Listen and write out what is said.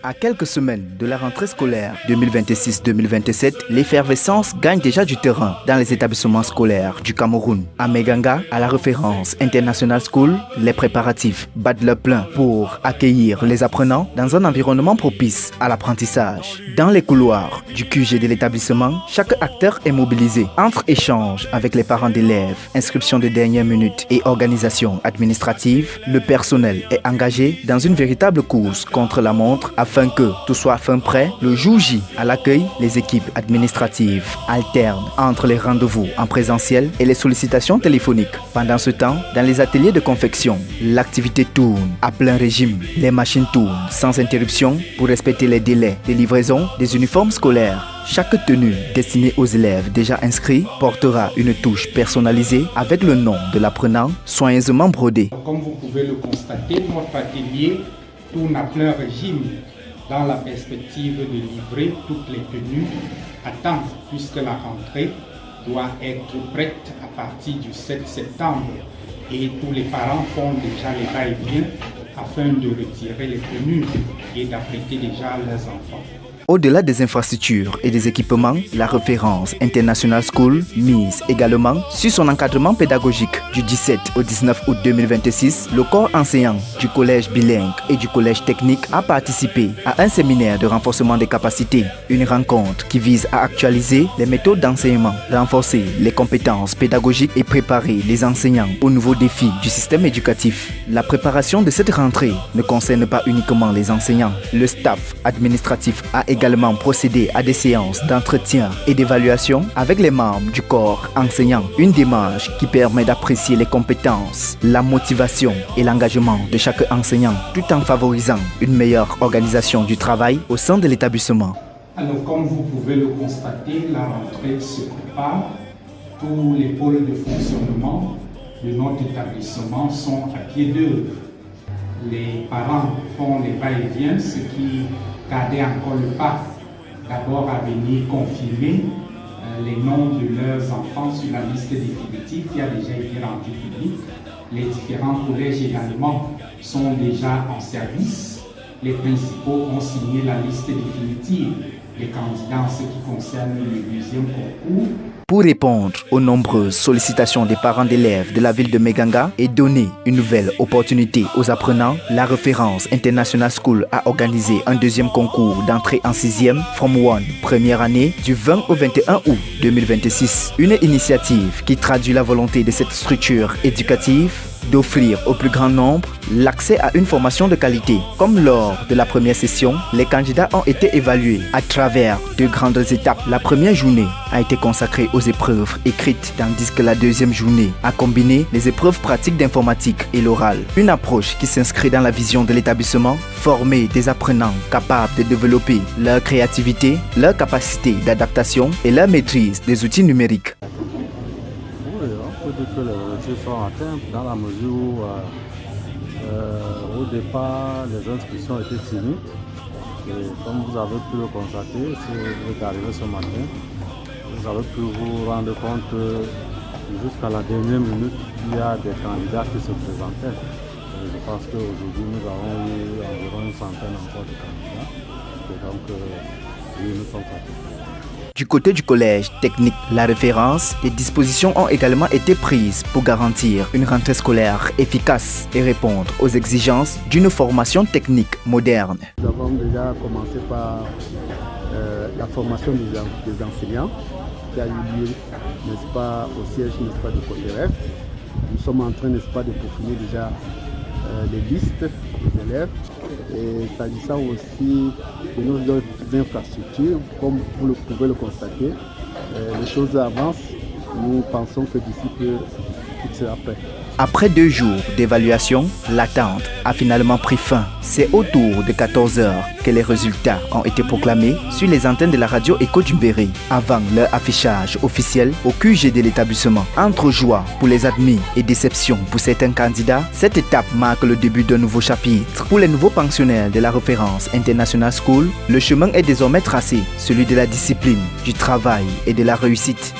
À quelques semaines de la rentrée scolaire 2026-2027, l'effervescence gagne déjà du terrain dans les établissements scolaires du Cameroun. À Meganga, à la référence International School, les préparatifs battent leur plein pour accueillir les apprenants dans un environnement propice à l'apprentissage. Dans les couloirs du QG de l'établissement, chaque acteur est mobilisé entre échanges avec les parents d'élèves, inscription de dernière minute et organisation administrative. Le personnel est engagé dans une véritable course contre la montre afin que tout soit fin prêt. Le jour J, à l'accueil, les équipes administratives alternent entre les rendez-vous en présentiel et les sollicitations téléphoniques. Pendant ce temps, dans les ateliers de confection, l'activité tourne à plein régime. Les machines tournent sans interruption pour respecter les délais de livraison des uniformes scolaires. Chaque tenue destinée aux élèves déjà inscrits portera une touche personnalisée avec le nom de l'apprenant soigneusement brodé. Comme vous pouvez le constater, notre atelier tourne à plein régime dans la perspective de livrer toutes les tenues à temps, puisque la rentrée doit être prête à partir du 7 septembre et tous les parents font déjà les va-et-vient afin de retirer les tenues et d'apprêter déjà leurs enfants. Au-delà des infrastructures et des équipements, la référence International School mise également sur son encadrement pédagogique. Du 17 au 19 août 2026, le corps enseignant du collège bilingue et du collège technique a participé à un séminaire de renforcement des capacités. Une rencontre qui vise à actualiser les méthodes d'enseignement, renforcer les compétences pédagogiques et préparer les enseignants aux nouveaux défis du système éducatif. La préparation de cette rentrée ne concerne pas uniquement les enseignants. Le staff administratif a également procédé à des séances d'entretien et d'évaluation avec les membres du corps enseignant. Une démarche qui permet d'apprécier les compétences, la motivation et l'engagement de chaque enseignant, tout en favorisant une meilleure organisation du travail au sein de l'établissement. Alors, comme vous pouvez le constater, la rentrée se prépare. Tous les pôles de fonctionnement de notre établissement sont à pied d'œuvre. Les parents font les va-et-vient, ce qui gardait encore le pas d'abord à venir confirmer les noms de leurs enfants sur la liste définitive qui a déjà été rendue publique. Les différents collèges également sont déjà en service. Les principaux ont signé la liste définitive des candidats en ce qui concerne le deuxième concours. Pour répondre aux nombreuses sollicitations des parents d'élèves de la ville de Meganga et donner une nouvelle opportunité aux apprenants, la référence International School a organisé un deuxième concours d'entrée en 6e From One, première année, du 20 au 21 août 2026. Une initiative qui traduit la volonté de cette structure éducative d'offrir au plus grand nombre l'accès à une formation de qualité. Comme lors de la première session, les candidats ont été évalués à travers deux grandes étapes. La première journée a été consacrée aux épreuves écrites, tandis que la deuxième journée a combiné les épreuves pratiques d'informatique et l'oral. Une approche qui s'inscrit dans la vision de l'établissement, former des apprenants capables de développer leur créativité, leur capacité d'adaptation et leur maîtrise des outils numériques. Que les résultats sont atteints dans la mesure où au départ les inscriptions étaient timides et comme vous avez pu le constater, si vous êtes arrivé ce matin, vous avez pu vous rendre compte que jusqu'à la dernière minute il y a des candidats qui se présentaient. Et je pense qu'aujourd'hui nous avons eu environ une centaine encore de candidats et donc oui, nous sommes satisfaits. Du côté du collège technique La Référence, des dispositions ont également été prises pour garantir une rentrée scolaire efficace et répondre aux exigences d'une formation technique moderne. Nous avons déjà commencé par la formation des enseignants qui a eu lieu, n'est-ce pas, au siège, n'est-ce pas, de CODEREF. Nous sommes en train, n'est-ce pas, de peaufiner déjà les listes des élèves. Et s'agissant aussi de nos infrastructures, comme vous pouvez le constater, les choses avancent. Nous pensons que d'ici peu, tout sera prêt. Après 2 jours d'évaluation, l'attente a finalement pris fin. C'est autour de 14 h que les résultats ont été proclamés sur les antennes de la radio Écho du Mbéré, avant leur affichage officiel au QG de l'établissement. Entre joie pour les admis et déception pour certains candidats, cette étape marque le début d'un nouveau chapitre. Pour les nouveaux pensionnaires de la référence International School, le chemin est désormais tracé, celui de la discipline, du travail et de la réussite.